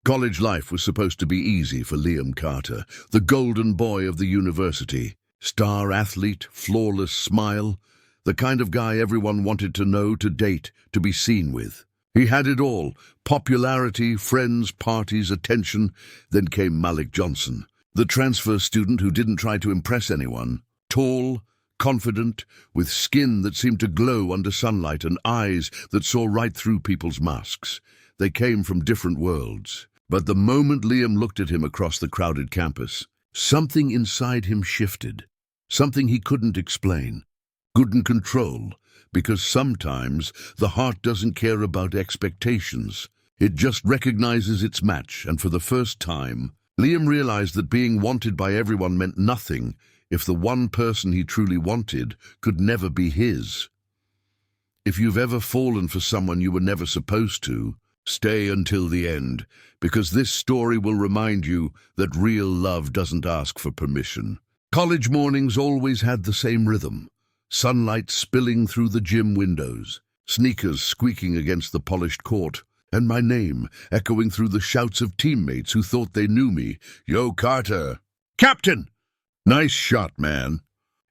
College life was supposed to be easy for Liam Carter, the golden boy of the university. Star athlete, flawless smile, the kind of guy everyone wanted to know, to date, to be seen with. He had it all: popularity, friends, parties, attention. Then came Malik Johnson, the transfer student who didn't try to impress anyone. Tall, confident, with skin that seemed to glow under sunlight and eyes that saw right through people's masks. They came from different worlds. But the moment Liam looked at him across the crowded campus, something inside him shifted. Something he couldn't explain, couldn't control, because sometimes the heart doesn't care about expectations. It just recognizes its match, and for the first time, Liam realized that being wanted by everyone meant nothing if the one person he truly wanted could never be his. If you've ever fallen for someone you were never supposed to, stay until the end, because this story will remind you that real love doesn't ask for permission. College mornings always had the same rhythm: sunlight spilling through the gym windows, sneakers squeaking against the polished court, and my name echoing through the shouts of teammates who thought they knew me. "Yo, Carter!" "Captain!" "Nice shot, man."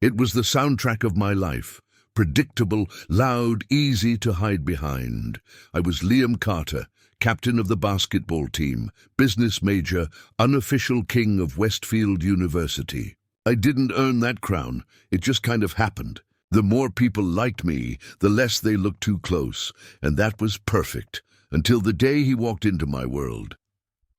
It was the soundtrack of my life. Predictable, loud, easy to hide behind. I was Liam Carter, captain of the basketball team, business major, unofficial king of Westfield University. I didn't earn that crown, it just kind of happened. The more people liked me, the less they looked too close, and that was perfect, until the day he walked into my world.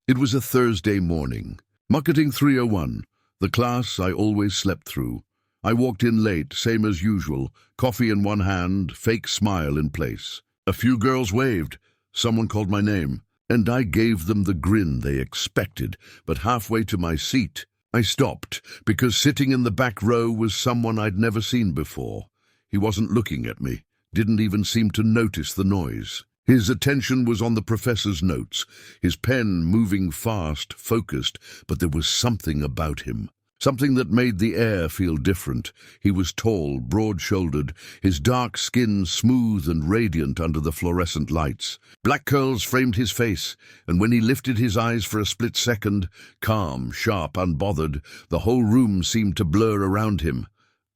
It was a Thursday morning. Marketing 301, the class I always slept through. I walked in late, same as usual, coffee in one hand, fake smile in place. A few girls waved. Someone called my name, and I gave them the grin they expected, but halfway to my seat, I stopped, because sitting in the back row was someone I'd never seen before. He wasn't looking at me, didn't even seem to notice the noise. His attention was on the professor's notes, his pen moving fast, focused, but there was something about him. Something that made the air feel different. He was tall, broad-shouldered, his dark skin smooth and radiant under the fluorescent lights. Black curls framed his face, and when he lifted his eyes for a split second, calm, sharp, unbothered, the whole room seemed to blur around him.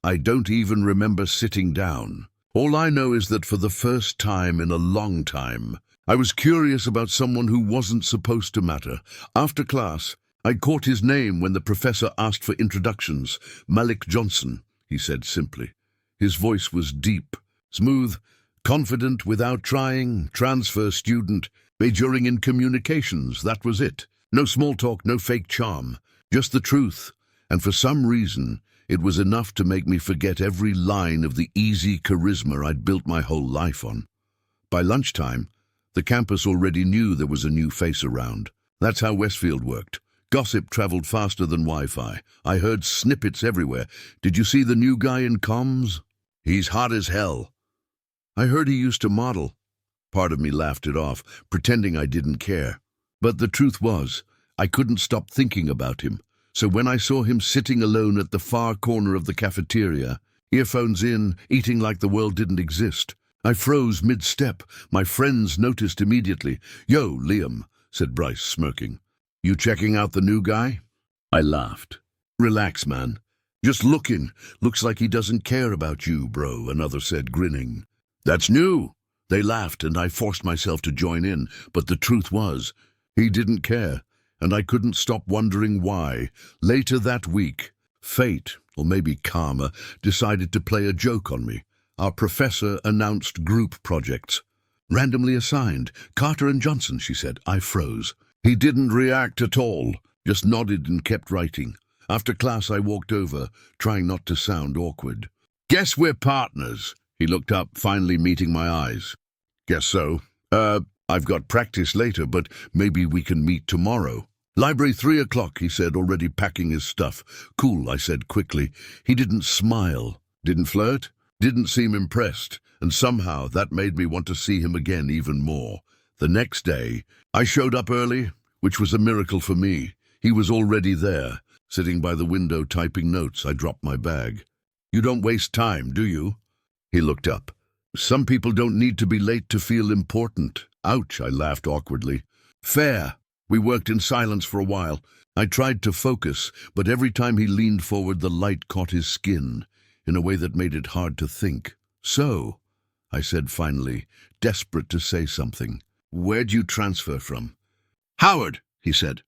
I don't even remember sitting down. All I know is that for the first time in a long time, I was curious about someone who wasn't supposed to matter. After class, I caught his name when the professor asked for introductions. "Malik Johnson," he said simply. His voice was deep, smooth, confident without trying, transfer student, majoring in communications, that was it. No small talk, no fake charm, just the truth. And for some reason, it was enough to make me forget every line of the easy charisma I'd built my whole life on. By lunchtime, the campus already knew there was a new face around. That's how Westfield worked. Gossip traveled faster than Wi-Fi. I heard snippets everywhere. "Did you see the new guy in comms? He's hot as hell." "I heard he used to model." Part of me laughed it off, pretending I didn't care. But the truth was, I couldn't stop thinking about him. So when I saw him sitting alone at the far corner of the cafeteria, earphones in, eating like the world didn't exist, I froze mid-step. My friends noticed immediately. "Yo, Liam," said Bryce, smirking. "You checking out the new guy?" I laughed. "Relax, man. Just looking. Looks like he doesn't care about you, bro," another said, grinning. "That's new." They laughed, and I forced myself to join in, but the truth was, he didn't care, and I couldn't stop wondering why. Later that week, fate, or maybe karma, decided to play a joke on me. Our professor announced group projects. "Randomly assigned. Carter and Johnson," she said. I froze. He didn't react at all, just nodded and kept writing. After class I walked over, trying not to sound awkward. "Guess we're partners." He looked up, finally meeting my eyes. "Guess so. I've got practice later, but maybe we can meet tomorrow." "Library 3 o'clock, he said, already packing his stuff. "Cool," I said quickly. He didn't smile, didn't flirt, didn't seem impressed, and somehow that made me want to see him again even more. The next day, I showed up early, which was a miracle for me. He was already there, sitting by the window typing notes. I dropped my bag. "You don't waste time, do you?" He looked up. "Some people don't need to be late to feel important." "Ouch," I laughed awkwardly. "Fair." We worked in silence for a while. I tried to focus, but every time he leaned forward, the light caught his skin in a way that made it hard to think. "So," I said finally, desperate to say something, "where'd you transfer from?" "Howard," he said.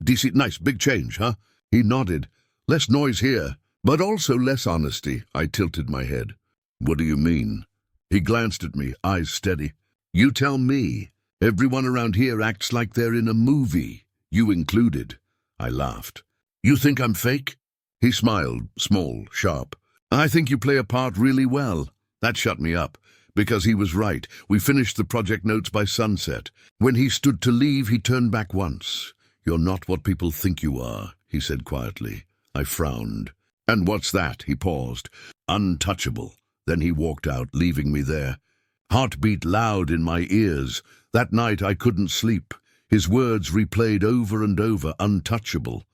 "Decent, nice, big change, huh?" He nodded. "Less noise here, but also less honesty." I tilted my head. "What do you mean?" He glanced at me, eyes steady. "You tell me. Everyone around here acts like they're in a movie, you included." I laughed. "You think I'm fake?" He smiled, small, sharp. "I think you play a part really well." That shut me up, because he was right. We finished the project notes by sunset. When he stood to leave, he turned back once. "You're not what people think you are," he said quietly. I frowned. "And what's that?" He paused. "Untouchable." Then he walked out, leaving me there. Heartbeat loud in my ears. That night I couldn't sleep. His words replayed over and over, untouchable.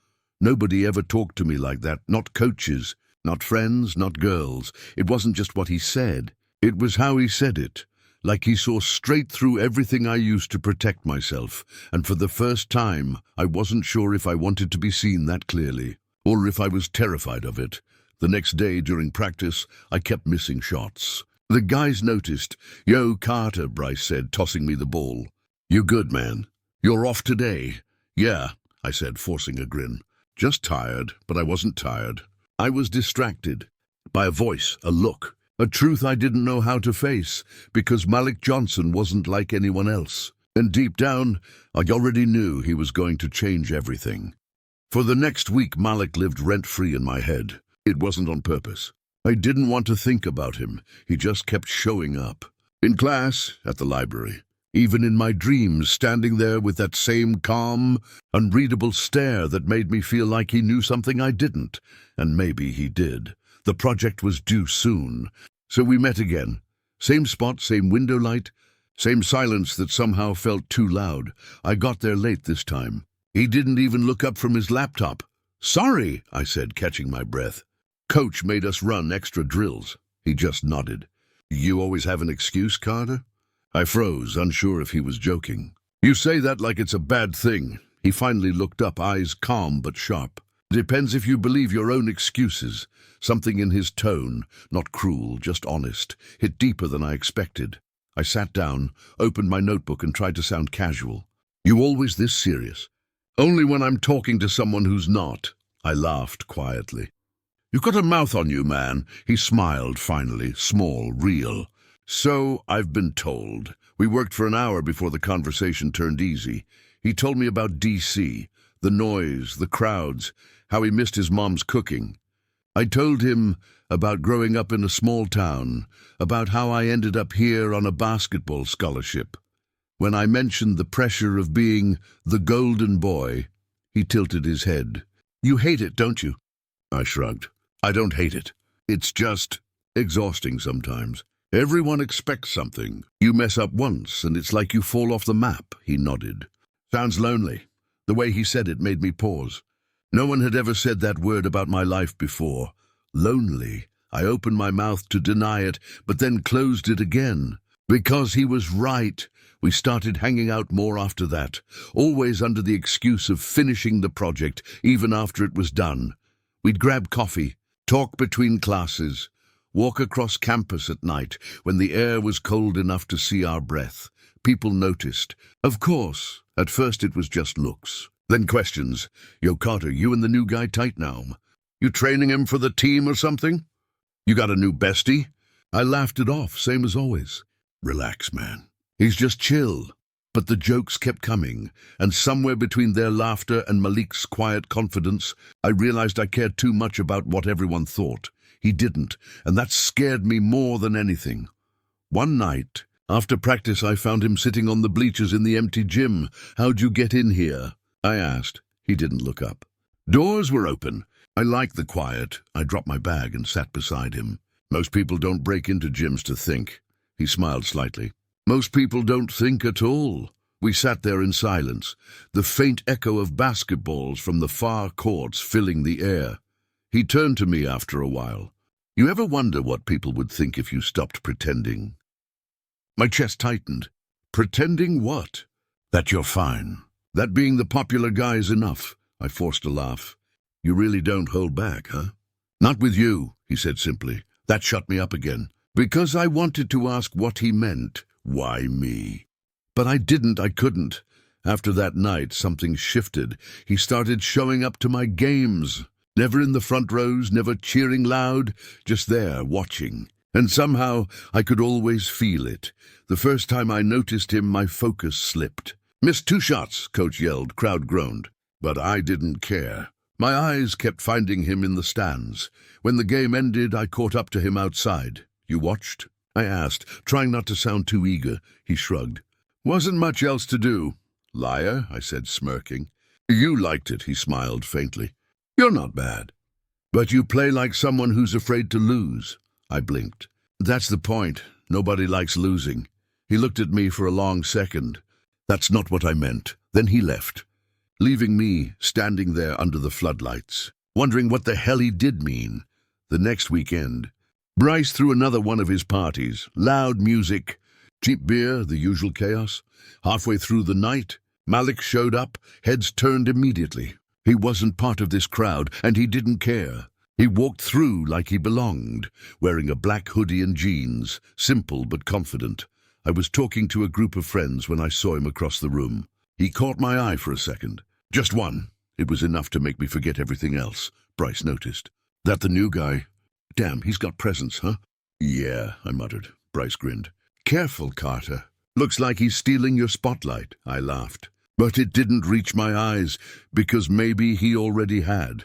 Nobody ever talked to me like that, not coaches, not friends, not girls. It wasn't just what he said. It was how he said it. Like he saw straight through everything I used to protect myself. And for the first time, I wasn't sure if I wanted to be seen that clearly, or if I was terrified of it. The next day, during practice, I kept missing shots. The guys noticed. "Yo, Carter," Bryce said, tossing me the ball. "You good, man? You're off today?" "Yeah," I said, forcing a grin. "Just tired," but I wasn't tired. I was distracted by a voice, a look, a truth I didn't know how to face, because Malik Johnson wasn't like anyone else. And deep down, I already knew he was going to change everything. For the next week, Malik lived rent-free in my head. It wasn't on purpose. I didn't want to think about him. He just kept showing up. In class, at the library. Even in my dreams, standing there with that same calm, unreadable stare that made me feel like he knew something I didn't. And maybe he did. The project was due soon. So we met again. Same spot, same window light, same silence that somehow felt too loud. I got there late this time. He didn't even look up from his laptop. "Sorry," I said, catching my breath. "Coach made us run extra drills." He just nodded. "You always have an excuse, Carter?" I froze, unsure if he was joking. "You say that like it's a bad thing." He finally looked up, eyes calm but sharp. "Depends if you believe your own excuses." Something in his tone, not cruel, just honest, hit deeper than I expected. I sat down, opened my notebook and tried to sound casual. "You always this serious?" "Only when I'm talking to someone who's not." I laughed quietly. "You've got a mouth on you, man." He smiled finally, small, real. "So, I've been told." We worked for an hour before the conversation turned easy. He told me about DC, the noise, the crowds, how he missed his mom's cooking. I told him about growing up in a small town, about how I ended up here on a basketball scholarship. When I mentioned the pressure of being the golden boy, he tilted his head. "You hate it, don't you?" I shrugged. "I don't hate it. It's just exhausting sometimes. Everyone expects something. You mess up once, and it's like you fall off the map." He nodded. "Sounds lonely." The way he said it made me pause. No one had ever said that word about my life before. Lonely. I opened my mouth to deny it, but then closed it again. Because he was right. We started hanging out more after that, always under the excuse of finishing the project, even after it was done. We'd grab coffee, talk between classes, walk across campus at night when the air was cold enough to see our breath. People noticed. Of course, at first it was just looks. Then questions. "Yo, Carter, you and the new guy tight now? You training him for the team or something? You got a new bestie?" I laughed it off, same as always. "Relax, man. He's just chill." But the jokes kept coming, and somewhere between their laughter and Malik's quiet confidence, I realized I cared too much about what everyone thought. He didn't, and that scared me more than anything. One night, after practice, I found him sitting on the bleachers in the empty gym. "How'd you get in here?" I asked. He didn't look up. "Doors were open." I liked the quiet. I dropped my bag and sat beside him. "Most people don't break into gyms to think." He smiled slightly. "Most people don't think at all." We sat there in silence, the faint echo of basketballs from the far courts filling the air. He turned to me after a while. "You ever wonder what people would think if you stopped pretending?" My chest tightened. "Pretending what?" "That you're fine. That being the popular guy is enough. I forced a laugh. You really don't hold back, huh? Not with you, he said simply. That shut me up again. Because I wanted to ask what he meant. Why me? But I couldn't. After that night, something shifted. He started showing up to my games. Never in the front rows, never cheering loud, just there, watching. And somehow, I could always feel it. The first time I noticed him, my focus slipped. Missed 2 shots, coach yelled, crowd groaned. But I didn't care. My eyes kept finding him in the stands. When the game ended, I caught up to him outside. You watched? I asked, trying not to sound too eager. He shrugged. Wasn't much else to do. Liar, I said, smirking. You liked it, he smiled faintly. You're not bad. But you play like someone who's afraid to lose. I blinked. That's the point. Nobody likes losing. He looked at me for a long second. That's not what I meant. Then he left, leaving me standing there under the floodlights, wondering what the hell he did mean. The next weekend, Bryce threw another one of his parties. Loud music, cheap beer, the usual chaos. Halfway through the night, Malik showed up, heads turned immediately. He wasn't part of this crowd, and he didn't care. He walked through like he belonged, wearing a black hoodie and jeans, simple but confident. I was talking to a group of friends when I saw him across the room. He caught my eye for a second. Just one. It was enough to make me forget everything else, Bryce noticed. That the new guy? Damn, he's got presence, huh? Yeah, I muttered. Bryce grinned. Careful, Carter. Looks like he's stealing your spotlight, I laughed. But it didn't reach my eyes, because maybe he already had.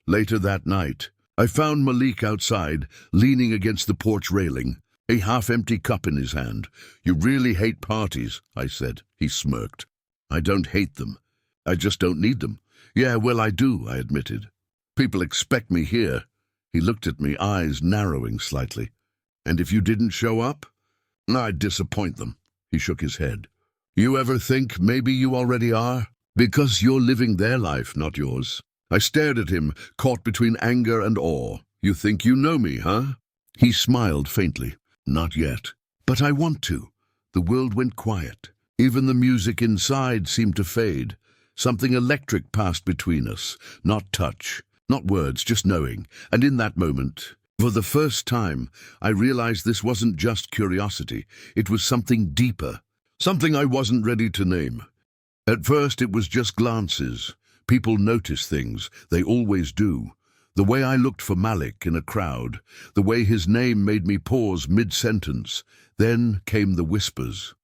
Later that night, I found Malik outside, leaning against the porch railing, a half-empty cup in his hand. You really hate parties, I said. He smirked. I don't hate them. I just don't need them. Yeah, well, I do, I admitted. People expect me here. He looked at me, eyes narrowing slightly. And if you didn't show up? I'd disappoint them. He shook his head. You ever think maybe you already are? Because you're living their life, not yours. I stared at him, caught between anger and awe. You think you know me, huh? He smiled faintly. Not yet. But I want to. The world went quiet. Even the music inside seemed to fade. Something electric passed between us. Not touch, not words, just knowing. And in that moment, for the first time, I realized this wasn't just curiosity. It was something deeper. Something I wasn't ready to name. At first, it was just glances. People notice things. They always do. The way I looked for Malik in a crowd. The way his name made me pause mid-sentence. Then came the whispers.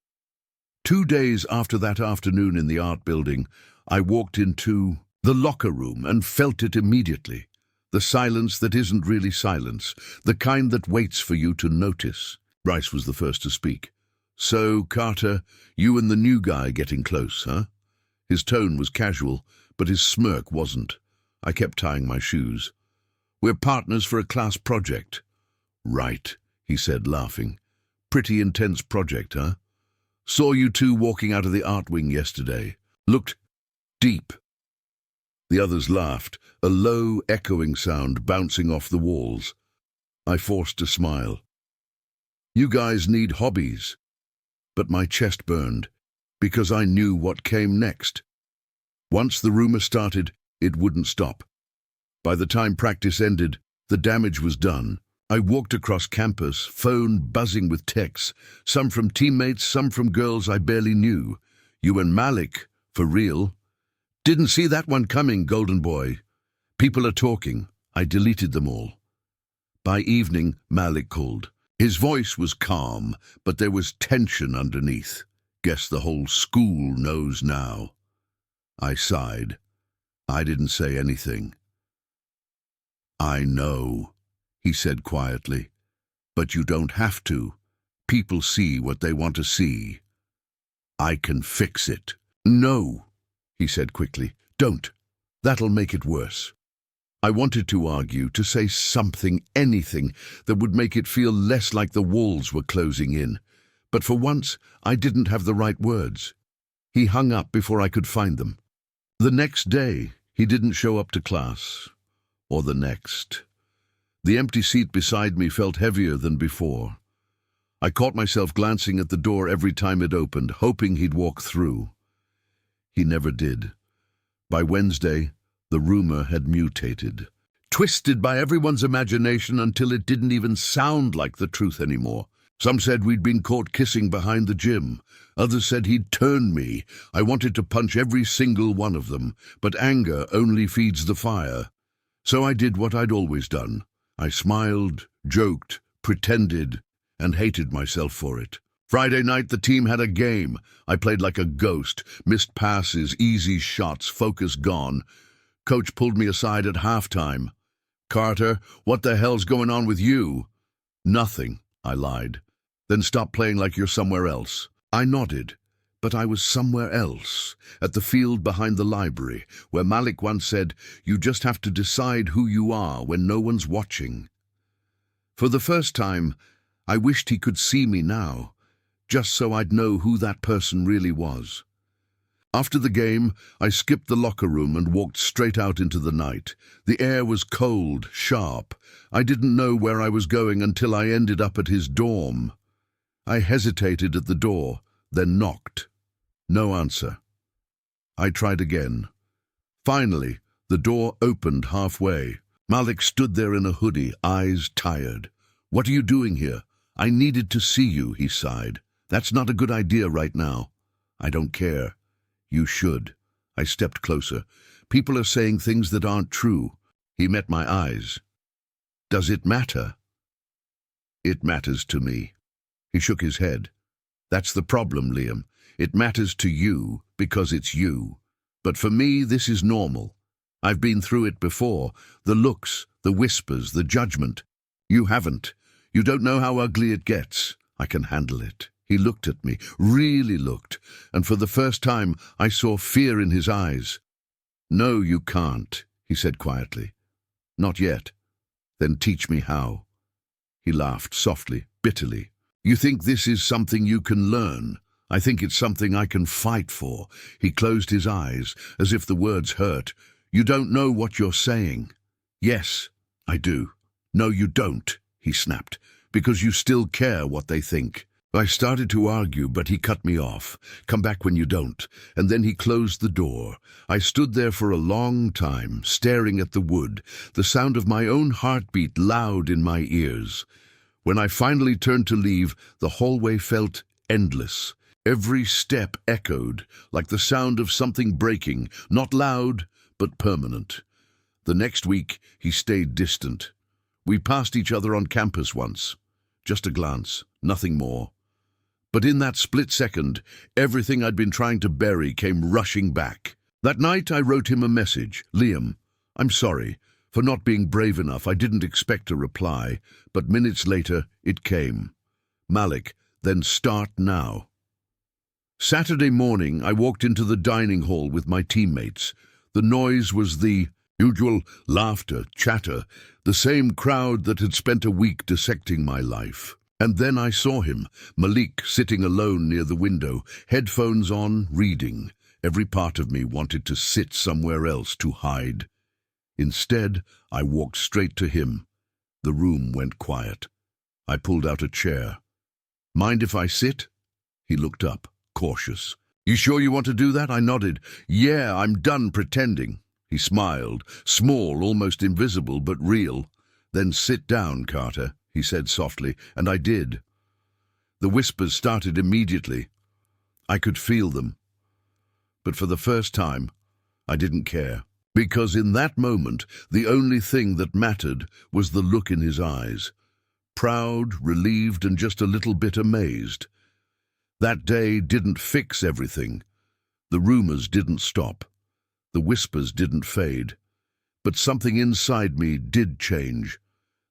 2 days after that afternoon in the art building, I walked into the locker room and felt it immediately. The silence that isn't really silence. The kind that waits for you to notice. Bryce was the first to speak. So, Carter, you and the new guy getting close, huh? His tone was casual, but his smirk wasn't. I kept tying my shoes. We're partners for a class project. Right, he said, laughing. Pretty intense project, huh? Saw you two walking out of the art wing yesterday. Looked deep. The others laughed, a low, echoing sound bouncing off the walls. I forced a smile. You guys need hobbies. But my chest burned, because I knew what came next. Once the rumor started, it wouldn't stop. By the time practice ended, the damage was done. I walked across campus, phone buzzing with texts, some from teammates, some from girls I barely knew. You and Malik, for real. Didn't see that one coming, golden boy. People are talking. I deleted them all. By evening, Malik called. His voice was calm, but there was tension underneath. Guess the whole school knows now. I sighed. I didn't say anything. I know, he said quietly. But you don't have to. People see what they want to see. I can fix it. No, he said quickly. Don't. That'll make it worse. I wanted to argue, to say something, anything, that would make it feel less like the walls were closing in. But for once, I didn't have the right words. He hung up before I could find them. The next day, he didn't show up to class. Or the next. The empty seat beside me felt heavier than before. I caught myself glancing at the door every time it opened, hoping he'd walk through. He never did. By Wednesday, the rumor had mutated, twisted by everyone's imagination until it didn't even sound like the truth anymore. Some said we'd been caught kissing behind the gym. Others said he'd turned me. I wanted to punch every single one of them, but anger only feeds the fire. So I did what I'd always done. I smiled, joked, pretended, and hated myself for it. Friday night, the team had a game. I played like a ghost, missed passes, easy shots, focus gone. Coach pulled me aside at halftime. "Carter, what the hell's going on with you?" "Nothing," I lied. "Then stop playing like you're somewhere else." I nodded, but I was somewhere else, at the field behind the library, where Malik once said, "You just have to decide who you are when no one's watching." For the first time, I wished he could see me now, just so I'd know who that person really was. After the game, I skipped the locker room and walked straight out into the night. The air was cold, sharp. I didn't know where I was going until I ended up at his dorm. I hesitated at the door, then knocked. No answer. I tried again. Finally, the door opened halfway. Malik stood there in a hoodie, eyes tired. "What are you doing here?" "I needed to see you," he sighed. "That's not a good idea right now." "I don't care." "You should." I stepped closer. "People are saying things that aren't true." He met my eyes. "Does it matter?" "It matters to me." He shook his head. "That's the problem, Liam. It matters to you because it's you. But for me, this is normal. I've been through it before. The looks, the whispers, the judgment. You haven't. You don't know how ugly it gets. I can handle it." He looked at me, really looked, and for the first time I saw fear in his eyes. "No, you can't," he said quietly. "Not yet." "Then teach me how." He laughed softly, bitterly. "You think this is something you can learn? I think it's something I can fight for." He closed his eyes, as if the words hurt. "You don't know what you're saying." "Yes, I do." "No, you don't," he snapped, "because you still care what they think." I started to argue, but he cut me off. "Come back when you don't." And then he closed the door. I stood there for a long time, staring at the wood, the sound of my own heartbeat loud in my ears. When I finally turned to leave, the hallway felt endless. Every step echoed, like the sound of something breaking, not loud, but permanent. The next week, he stayed distant. We passed each other on campus once. Just a glance, nothing more. But in that split second, everything I'd been trying to bury came rushing back. That night I wrote him a message. "Liam, I'm sorry. For not being brave enough, I didn't expect a reply, but minutes later it came. Malik, then start now." Saturday morning, I walked into the dining hall with my teammates. The noise was the usual laughter, chatter, the same crowd that had spent a week dissecting my life. And then I saw him, Malik, sitting alone near the window, headphones on, reading. Every part of me wanted to sit somewhere else to hide. Instead, I walked straight to him. The room went quiet. I pulled out a chair. "Mind if I sit?" He looked up, cautious. "You sure you want to do that?" I nodded. "Yeah, I'm done pretending." He smiled, small, almost invisible, but real. "Then sit down, Carter," he said softly, and I did. The whispers started immediately. I could feel them. But for the first time, I didn't care. Because in that moment, the only thing that mattered was the look in his eyes. Proud, relieved, and just a little bit amazed. That day didn't fix everything. The rumors didn't stop. The whispers didn't fade. But something inside me did change.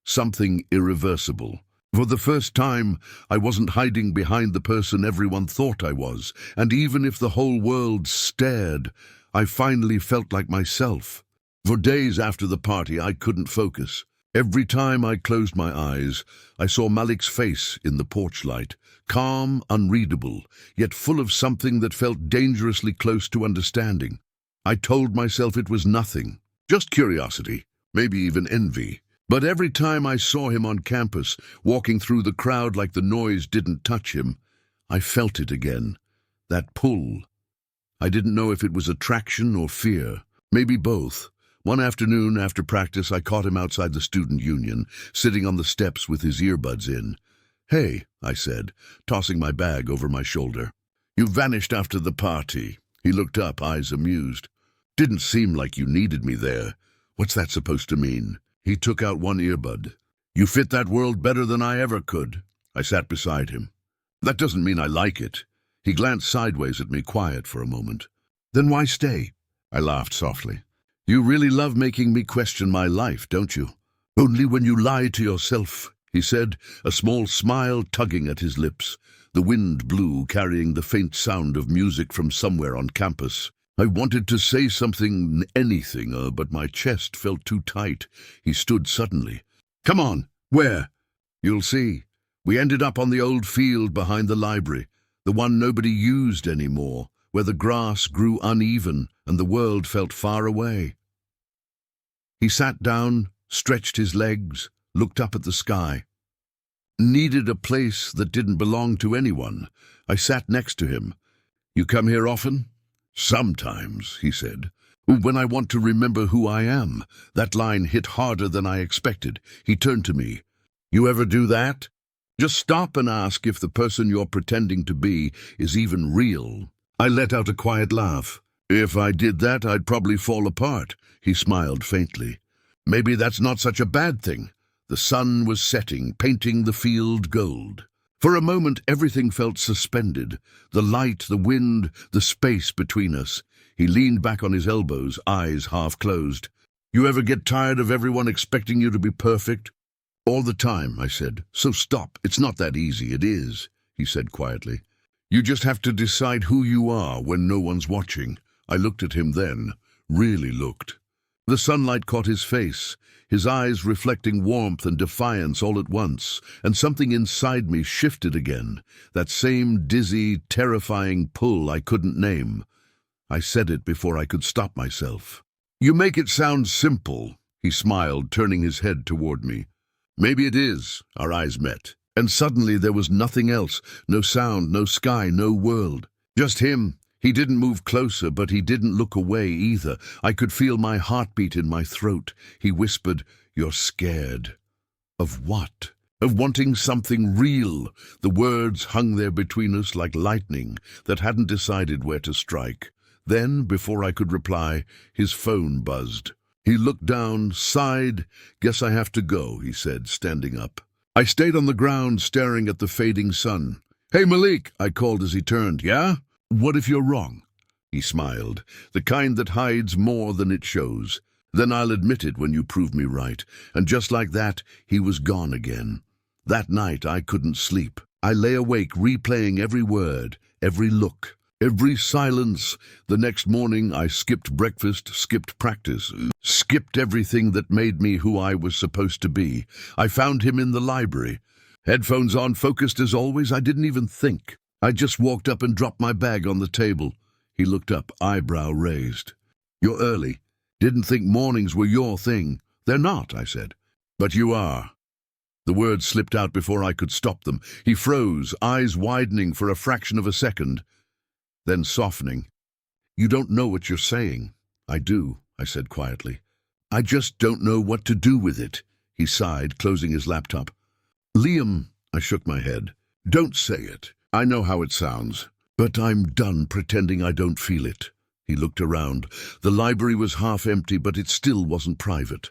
Something irreversible. For the first time, I wasn't hiding behind the person everyone thought I was, and even if the whole world stared, I finally felt like myself. For days after the party, I couldn't focus. Every time I closed my eyes, I saw Malik's face in the porch light, calm, unreadable, yet full of something that felt dangerously close to understanding. I told myself it was nothing, just curiosity, maybe even envy. But every time I saw him on campus, walking through the crowd like the noise didn't touch him, I felt it again, that pull. I didn't know if it was attraction or fear, maybe both. One afternoon after practice, I caught him outside the student union, sitting on the steps with his earbuds in. "Hey," I said, tossing my bag over my shoulder. "You vanished after the party." He looked up, eyes amused. "Didn't seem like you needed me there. What's that supposed to mean?" He took out one earbud. "You fit that world better than I ever could." I sat beside him. "That doesn't mean I like it." He glanced sideways at me, quiet for a moment. "Then why stay?" I laughed softly. "You really love making me question my life, don't you?" "Only when you lie to yourself," he said, a small smile tugging at his lips. The wind blew, carrying the faint sound of music from somewhere on campus. I wanted to say something, anything, but my chest felt too tight. He stood suddenly. "Come on." "Where?" "You'll see. We ended up on the old field behind the library, the one nobody used anymore, where the grass grew uneven and the world felt far away." He sat down, stretched his legs, looked up at the sky. "Needed a place that didn't belong to anyone." I sat next to him. "You come here often?" "Sometimes," he said. "When I want to remember who I am." That line hit harder than I expected. He turned to me. "You ever do that? Just stop and ask if the person you're pretending to be is even real." I let out a quiet laugh. "If I did that, I'd probably fall apart." He smiled faintly. "Maybe that's not such a bad thing." The sun was setting, painting the field gold. For a moment, everything felt suspended. The light, the wind, the space between us. He leaned back on his elbows, eyes half closed. "You ever get tired of everyone expecting you to be perfect?" "All the time," I said. "So stop. It's not that easy." "It is," he said quietly. "You just have to decide who you are when no one's watching." I looked at him then, really looked. The sunlight caught his face, his eyes reflecting warmth and defiance all at once, and something inside me shifted again, that same dizzy, terrifying pull I couldn't name. I said it before I could stop myself. "You make it sound simple," he smiled, turning his head toward me. "Maybe it is." Our eyes met, and suddenly there was nothing else, no sound, no sky, no world. Just him. He didn't move closer, but he didn't look away either. I could feel my heartbeat in my throat. He whispered, "You're scared." "Of what?" "Of wanting something real." The words hung there between us like lightning that hadn't decided where to strike. Then, before I could reply, his phone buzzed. He looked down, sighed. "Guess I have to go," he said, standing up. I stayed on the ground, staring at the fading sun. "Hey, Malik," I called as he turned. "Yeah? What if you're wrong?" He smiled, the kind that hides more than it shows. "Then I'll admit it when you prove me right." And just like that, he was gone again. That night I couldn't sleep. I lay awake, replaying every word, every look, every silence. The next morning I skipped breakfast, skipped practice, skipped everything that made me who I was supposed to be. I found him in the library. Headphones on, focused as always. I didn't even think. I just walked up and dropped my bag on the table. He looked up, eyebrow raised. "You're early. Didn't think mornings were your thing." "They're not," I said. "But you are." The words slipped out before I could stop them. He froze, eyes widening for a fraction of a second, then softening. "You don't know what you're saying." "I do," I said quietly. "I just don't know what to do with it." He sighed, closing his laptop. "Liam," I shook my head. "Don't say it. I know how it sounds, but I'm done pretending I don't feel it." He looked around. The library was half empty, but it still wasn't private.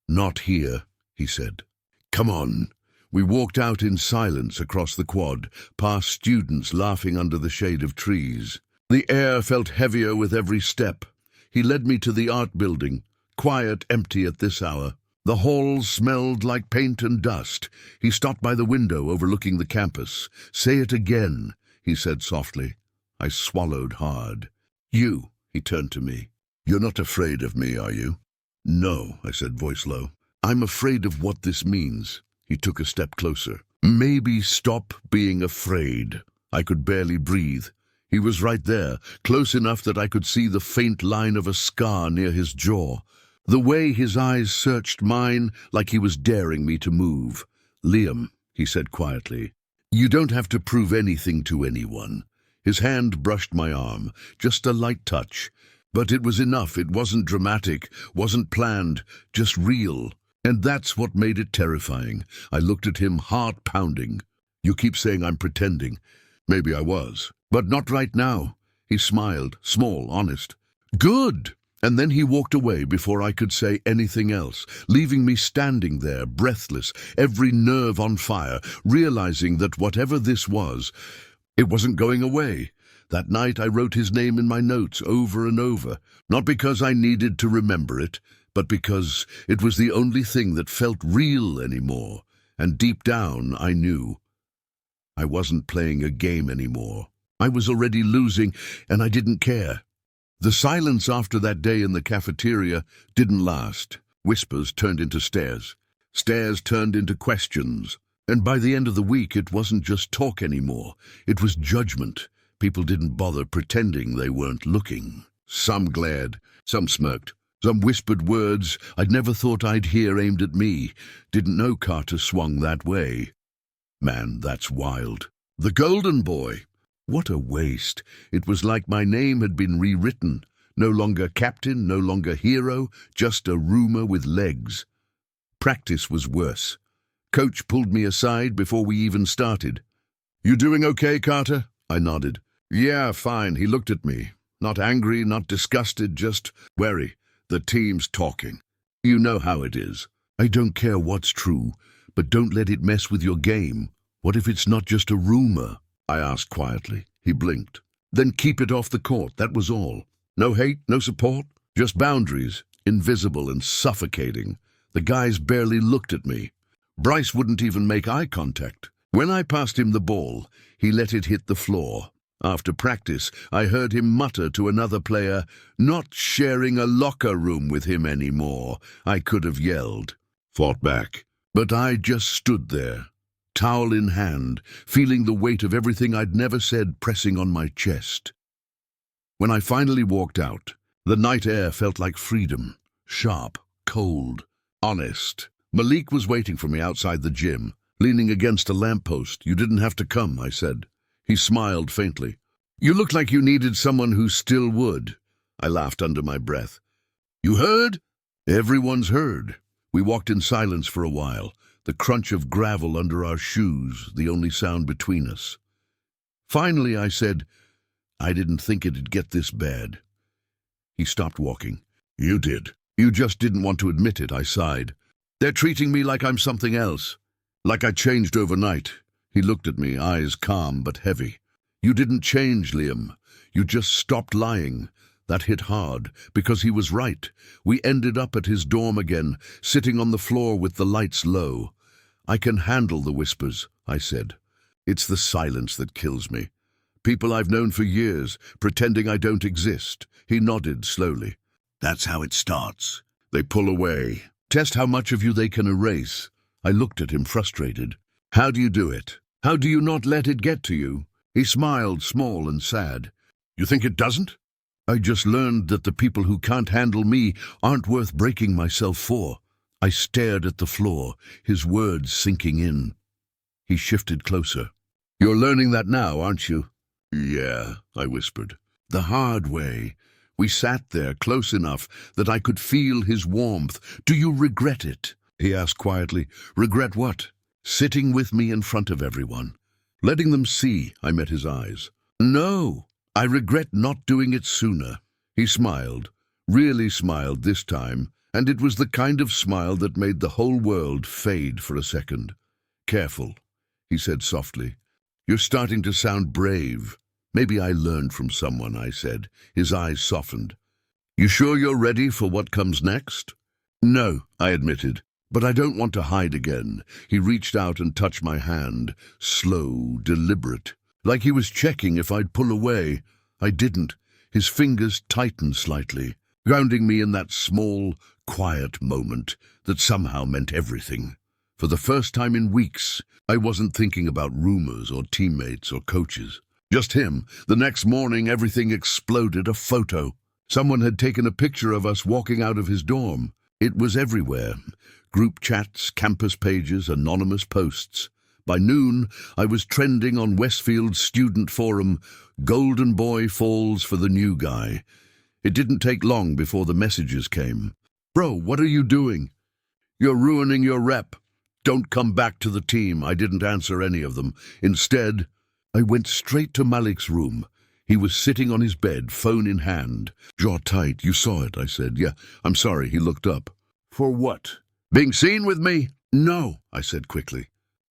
"Not here," he said. "Come on." We walked out in silence across the quad, past students laughing under the shade of trees. The air felt heavier with every step. He led me to the art building, quiet, empty at this hour. The halls smelled like paint and dust. He stopped by the window overlooking the campus. "Say it again," he said softly. I swallowed hard. "You," he turned to me. "You're not afraid of me, are you?" "No," I said, voice low. "I'm afraid of what this means." He took a step closer. "Maybe stop being afraid." I could barely breathe. He was right there, close enough that I could see the faint line of a scar near his jaw. The way his eyes searched mine, like he was daring me to move. "Liam," he said quietly, "you don't have to prove anything to anyone. His hand brushed my arm, just a light touch. But it was enough. It wasn't dramatic, wasn't planned, just real. And that's what made it terrifying. I looked at him, heart pounding. You keep saying I'm pretending. Maybe I was, but not right now. He smiled, small, honest. Good! And then he walked away before I could say anything else, leaving me standing there, breathless, every nerve on fire, realizing that whatever this was, it wasn't going away. That night I wrote his name in my notes over and over, not because I needed to remember it, but because it was the only thing that felt real anymore. And deep down I knew I wasn't playing a game anymore. I was already losing, and I didn't care. The silence after that day in the cafeteria didn't last. Whispers turned into stares. Stares turned into questions. And by the end of the week, it wasn't just talk anymore. It was judgment. People didn't bother pretending they weren't looking. Some glared, some smirked, some whispered words I'd never thought I'd hear aimed at me. Didn't know Carter swung that way. Man, that's wild. The Golden Boy. What a waste. It was like my name had been rewritten. No longer captain, no longer hero, just a rumor with legs. Practice was worse. Coach pulled me aside before we even started. You doing okay, Carter? I nodded. Yeah, fine. He looked at me. Not angry, not disgusted, just wary. The team's talking. You know how it is. I don't care what's true, but don't let it mess with your game. What if it's not just a rumor? I asked quietly. He blinked. Then keep it off the court, that was all. No hate, no support, just boundaries, invisible and suffocating. The guys barely looked at me. Bryce wouldn't even make eye contact. When I passed him the ball, he let it hit the floor. After practice, I heard him mutter to another player, not sharing a locker room with him anymore. I could have yelled, fought back. But I just stood there, towel in hand, feeling the weight of everything I'd never said pressing on my chest. When I finally walked out, the night air felt like freedom. Sharp, cold, honest. Malik was waiting for me outside the gym, leaning against a lamppost. You didn't have to come, I said. He smiled faintly. You looked like you needed someone who still would. I laughed under my breath. You heard? Everyone's heard. We walked in silence for a while, the crunch of gravel under our shoes, the only sound between us. Finally, I said, I didn't think it'd get this bad. He stopped walking. You did. You just didn't want to admit it, I sighed. They're treating me like I'm something else, like I changed overnight. He looked at me, eyes calm but heavy. You didn't change, Liam. You just stopped lying. That hit hard, because he was right. We ended up at his dorm again, sitting on the floor with the lights low. I can handle the whispers, I said. It's the silence that kills me. People I've known for years, pretending I don't exist. He nodded slowly. That's how it starts. They pull away. Test how much of you they can erase. I looked at him, frustrated. How do you do it? How do you not let it get to you? He smiled, small and sad. You think it doesn't? I just learned that the people who can't handle me aren't worth breaking myself for. I stared at the floor, his words sinking in. He shifted closer. You're learning that now, aren't you? Yeah, I whispered. The hard way. We sat there close enough that I could feel his warmth. Do you regret it? He asked quietly. Regret what? Sitting with me in front of everyone. Letting them see, I met his eyes. No, I regret not doing it sooner. He smiled, really smiled this time, and it was the kind of smile that made the whole world fade for a second. Careful, he said softly. You're starting to sound brave. Maybe I learned from someone, I said. His eyes softened. You sure you're ready for what comes next? No, I admitted. But I don't want to hide again. He reached out and touched my hand, slow, deliberate, like he was checking if I'd pull away. I didn't. His fingers tightened slightly, grounding me in that small, quiet moment that somehow meant everything. For the first time in weeks, I wasn't thinking about rumors or teammates or coaches. Just him. The next morning, everything exploded. A photo. Someone had taken a picture of us walking out of his dorm. It was everywhere. Group chats, campus pages, anonymous posts. By noon, I was trending on Westfield's student forum, "Golden Boy falls for the new guy." It didn't take long before the messages came. "Bro, what are you doing? You're ruining your rep. Don't come back to the team." I didn't answer any of them. Instead, I went straight to Malik's room. He was sitting on his bed, phone in hand. "Jaw tight, you saw it," I said. "Yeah, I'm sorry." He looked up. "For what? Being seen with me?" "No," I said quickly.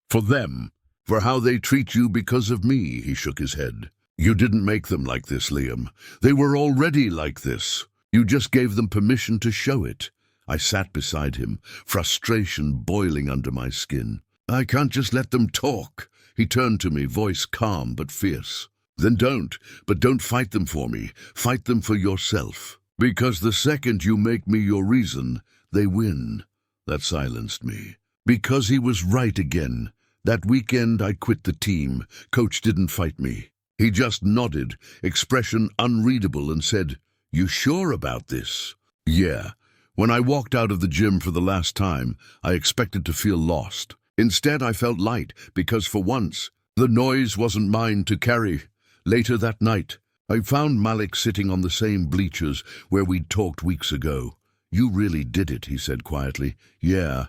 "For them. For how they treat you because of me." He shook his head. "You didn't make them like this, Liam. They were already like this. You just gave them permission to show it." I sat beside him, frustration boiling under my skin. "I can't just let them talk." He turned to me, voice calm but fierce. "Then don't, but don't fight them for me. Fight them for yourself. Because the second you make me your reason, they win." That silenced me. Because he was right again. That weekend I quit the team. Coach didn't fight me. He just nodded, expression unreadable, and said, "You sure about this?" "Yeah." When I walked out of the gym for the last time, I expected to feel lost. Instead, I felt light, because for once, the noise wasn't mine to carry. Later that night, I found Malik sitting on the same bleachers where we'd talked weeks ago. "You really did it," he said quietly. "Yeah."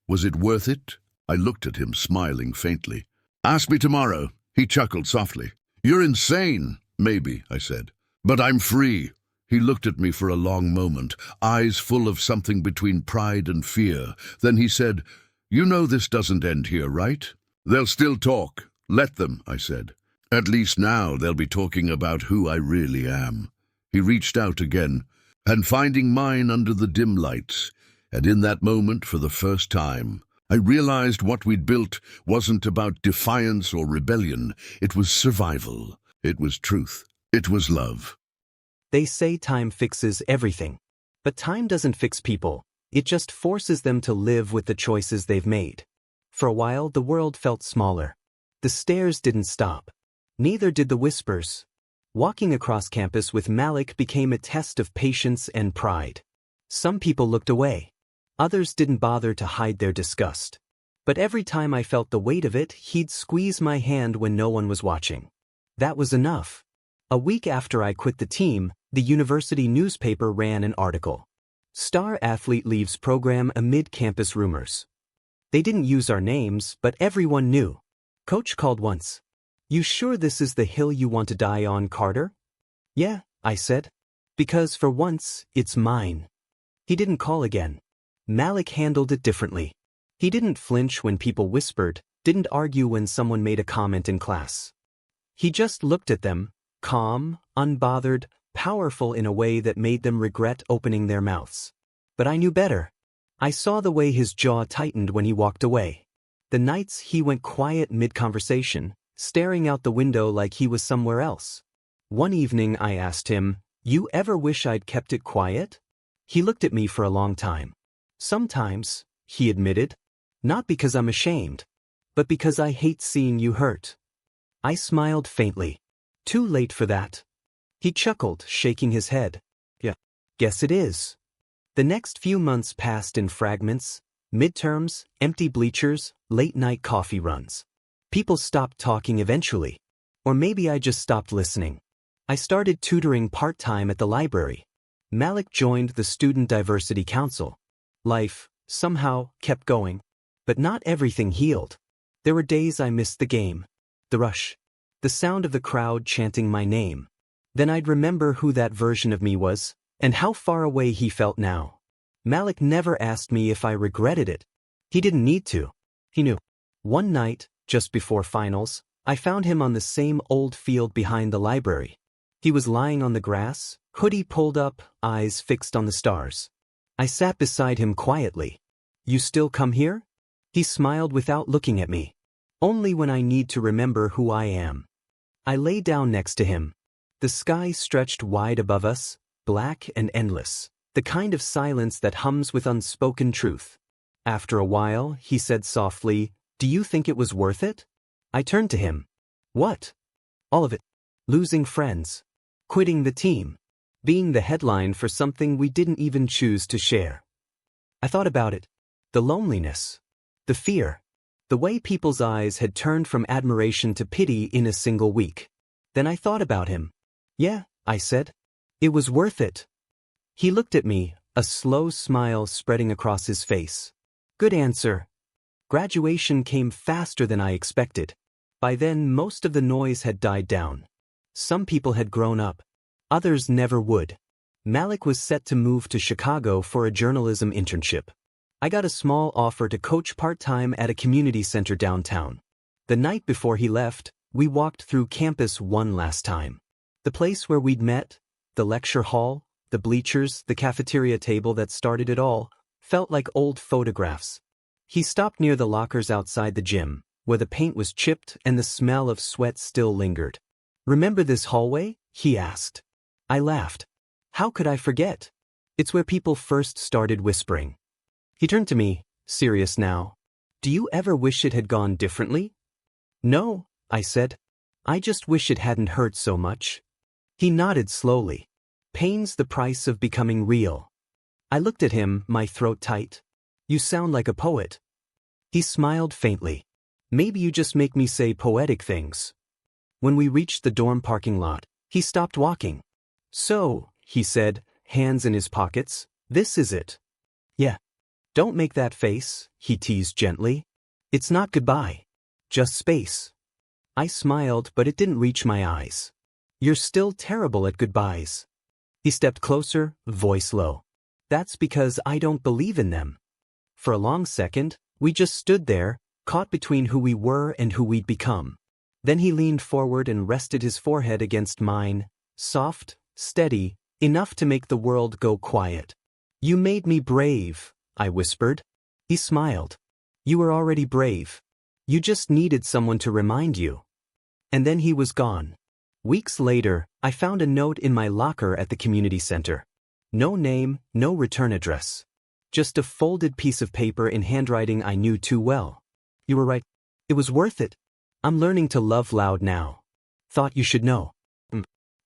"Was it worth it?" I looked at him, smiling faintly. "Ask me tomorrow." He chuckled softly. "You're insane." "Maybe," I said. "But I'm free." He looked at me for a long moment, eyes full of something between pride and fear. Then he said, "You know this doesn't end here, right?" "They'll still talk. Let them," I said. "At least now they'll be talking about who I really am." He reached out again, and finding mine under the dim lights, and in that moment, for the first time, I realized what we'd built wasn't about defiance or rebellion. It was survival. It was truth. It was love. They say time fixes everything. But time doesn't fix people. It just forces them to live with the choices they've made. For a while, the world felt smaller. The stares didn't stop. Neither did the whispers. Walking across campus with Malik became a test of patience and pride. Some people looked away. Others didn't bother to hide their disgust. But every time I felt the weight of it, he'd squeeze my hand when no one was watching. That was enough. A week after I quit the team, the university newspaper ran an article. "Star athlete leaves program amid campus rumors." They didn't use our names, but everyone knew. Coach called once. "You sure this is the hill you want to die on, Carter?" "Yeah," I said. "Because for once, it's mine." He didn't call again. Malik handled it differently. He didn't flinch when people whispered, didn't argue when someone made a comment in class. He just looked at them, calm, unbothered, powerful in a way that made them regret opening their mouths. But I knew better. I saw the way his jaw tightened when he walked away. The nights he went quiet mid-conversation, staring out the window like he was somewhere else. One evening I asked him, "You ever wish I'd kept it quiet?" He looked at me for a long time. "Sometimes," he admitted. "Not because I'm ashamed, but because I hate seeing you hurt." I smiled faintly. "Too late for that." He chuckled, shaking his head. "Yeah, guess it is." The next few months passed in fragments, midterms, empty bleachers, late-night coffee runs. People stopped talking eventually. Or maybe I just stopped listening. I started tutoring part-time at the library. Malik joined the Student Diversity Council. Life, somehow, kept going. But not everything healed. There were days I missed the game. The rush. The sound of the crowd chanting my name. Then I'd remember who that version of me was, and how far away he felt now. Malik never asked me if I regretted it. He didn't need to. He knew. One night, just before finals, I found him on the same old field behind the library. He was lying on the grass, hoodie pulled up, eyes fixed on the stars. I sat beside him quietly. "You still come here?" He smiled without looking at me. "Only when I need to remember who I am." I lay down next to him. The sky stretched wide above us, black and endless, the kind of silence that hums with unspoken truth. After a while, he said softly, "Do you think it was worth it?" I turned to him. "What?" "All of it. Losing friends. Quitting the team. Being the headline for something we didn't even choose to share." I thought about it. The loneliness. The fear. The way people's eyes had turned from admiration to pity in a single week. Then I thought about him. Yeah, I said. It was worth it. He looked at me, a slow smile spreading across his face. Good answer. Graduation came faster than I expected. By then, most of the noise had died down. Some people had grown up. Others never would. Malik was set to move to Chicago for a journalism internship. I got a small offer to coach part-time at a community center downtown. The night before he left, we walked through campus one last time. The place where we'd met, the lecture hall, the bleachers, the cafeteria table that started it all, felt like old photographs. He stopped near the lockers outside the gym, where the paint was chipped and the smell of sweat still lingered. Remember this hallway? He asked. I laughed. How could I forget? It's where people first started whispering. He turned to me, serious now. Do you ever wish it had gone differently? No, I said. I just wish it hadn't hurt so much. He nodded slowly. Pain's the price of becoming real. I looked at him, my throat tight. You sound like a poet. He smiled faintly. Maybe you just make me say poetic things. When we reached the dorm parking lot, he stopped walking. So, he said, hands in his pockets, this is it. Yeah. Don't make that face, he teased gently. It's not goodbye. Just space. I smiled, but it didn't reach my eyes. You're still terrible at goodbyes. He stepped closer, voice low. That's because I don't believe in them. For a long second, we just stood there, caught between who we were and who we'd become. Then he leaned forward and rested his forehead against mine, soft, steady, enough to make the world go quiet. You made me brave, I whispered. He smiled. You were already brave. You just needed someone to remind you. And then he was gone. Weeks later, I found a note in my locker at the community center. No name, no return address. Just a folded piece of paper in handwriting I knew too well. You were right. It was worth it. I'm learning to love loud now. Thought you should know.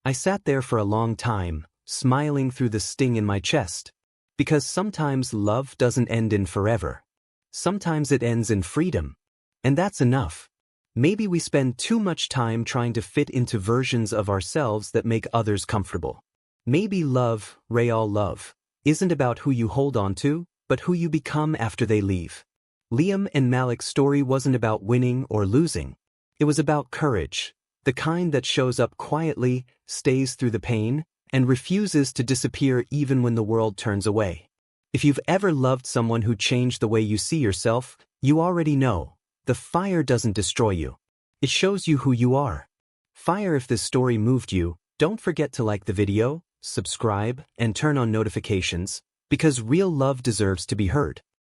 I sat there for a long time, smiling through the sting in my chest. Because sometimes love doesn't end in forever. Sometimes it ends in freedom. And that's enough. Maybe we spend too much time trying to fit into versions of ourselves that make others comfortable. Maybe love, real love, isn't about who you hold on to, but who you become after they leave. Liam and Malik's story wasn't about winning or losing. It was about courage, the kind that shows up quietly, stays through the pain, and refuses to disappear even when the world turns away. If you've ever loved someone who changed the way you see yourself, you already know. The fire doesn't destroy you. It shows you who you are. Fire, if this story moved you, don't forget to like the video, subscribe, and turn on notifications, because real love deserves to be heard.